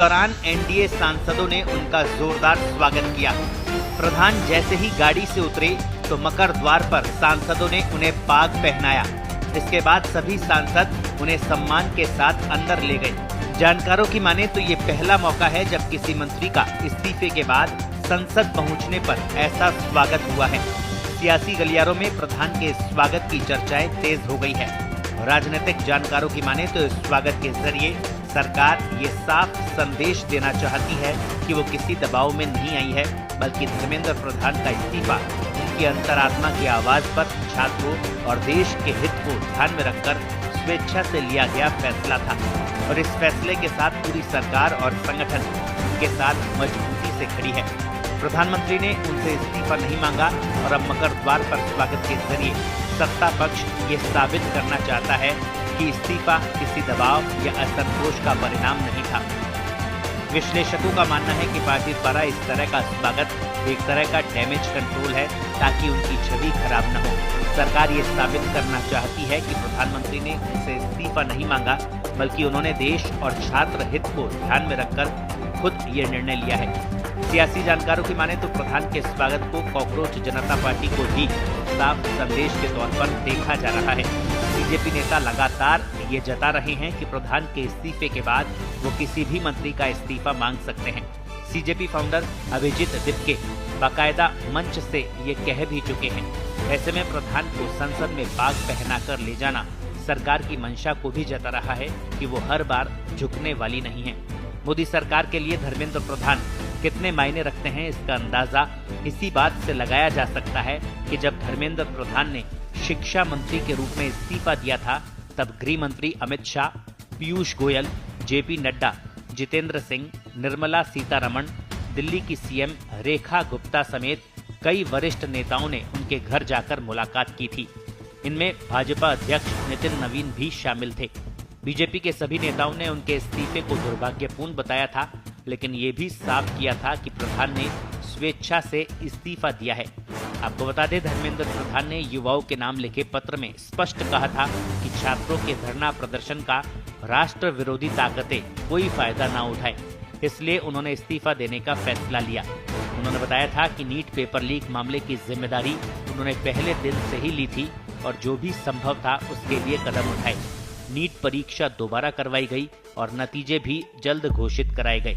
दौरान एनडीए सांसदों ने उनका जोरदार स्वागत किया। प्रधान जैसे ही गाड़ी से उतरे तो मकर द्वार पर सांसदों ने उन्हें पाग पहनाया। इसके बाद सभी सांसद उन्हें सम्मान के साथ अंदर ले गए। जानकारों की माने तो ये पहला मौका है जब किसी मंत्री का इस्तीफे के बाद संसद पहुंचने पर ऐसा स्वागत हुआ है। सियासी गलियारों में प्रधान के स्वागत की चर्चाएं तेज हो गई है। राजनीतिक जानकारों की माने तो इस स्वागत के जरिए सरकार ये साफ संदेश देना चाहती है कि वो किसी दबाव में नहीं आई है, बल्कि धर्मेंद्र प्रधान का इस्तीफा उनकी अंतरात्मा की आवाज पर छात्रों और देश के हित को ध्यान में रखकर स्वेच्छा से लिया गया फैसला था और इस फैसले के साथ पूरी सरकार और संगठन उनके साथ मजबूती से खड़ी है। प्रधानमंत्री ने उनसे इस्तीफा नहीं मांगा और अब मकर द्वार पर स्वागत के जरिए सत्ता पक्ष ये साबित करना चाहता है कि इस्तीफा किसी दबाव या असंतोष का परिणाम नहीं था। विश्लेषकों का मानना है कि पार्टी द्वारा इस तरह का स्वागत एक तरह का डैमेज कंट्रोल है ताकि उनकी छवि खराब न हो। सरकार ये साबित करना चाहती है कि प्रधानमंत्री ने उनसे इस्तीफा नहीं मांगा, बल्कि उन्होंने देश और छात्र हित को ध्यान में रखकर खुद ये निर्णय लिया है। सियासी जानकारों की माने तो प्रधान के स्वागत को कॉकरोच जनता पार्टी को भी साफ संदेश के तौर पर देखा जा रहा है। बीजेपी नेता लगातार ये जता रहे हैं कि प्रधान के इस्तीफे के बाद वो किसी भी मंत्री का इस्तीफा मांग सकते हैं। सीजेपी फाउंडर अभिजीत दिपके बाकायदा मंच से ये कह भी चुके हैं। ऐसे में प्रधान को संसद में पाग पहनाकर ले जाना सरकार की मंशा को भी जता रहा है कि वो हर बार झुकने वाली नहीं है। मोदी सरकार के लिए धर्मेंद्र प्रधान कितने मायने रखते हैं, इसका अंदाजा इसी बात से लगाया जा सकता है कि जब धर्मेंद्र प्रधान ने शिक्षा मंत्री के रूप में इस्तीफा दिया था, तब गृह मंत्री अमित शाह, पीयूष गोयल, जेपी नड्डा, जितेंद्र सिंह, निर्मला सीतारमण, दिल्ली की सीएम रेखा गुप्ता समेत कई वरिष्ठ नेताओं ने उनके घर जाकर मुलाकात की थी। इनमें भाजपा अध्यक्ष नितिन नवीन भी शामिल थे। बीजेपी के सभी नेताओं ने उनके इस्तीफे को दुर्भाग्यपूर्ण बताया था, लेकिन ये भी साफ किया था कि प्रधान ने स्वेच्छा से इस्तीफा दिया है। आपको बता दें, धर्मेंद्र प्रधान ने युवाओं के नाम लिखे पत्र में स्पष्ट कहा था कि छात्रों के धरना प्रदर्शन का राष्ट्र विरोधी ताकतें कोई फायदा ना उठाए, इसलिए उन्होंने इस्तीफा देने का फैसला लिया। उन्होंने बताया था कि नीट पेपर लीक मामले की जिम्मेदारी उन्होंने पहले दिन से ही ली थी और जो भी संभव था उसके लिए कदम उठाए। नीट परीक्षा दोबारा करवाई गई और नतीजे भी जल्द घोषित कराए गए।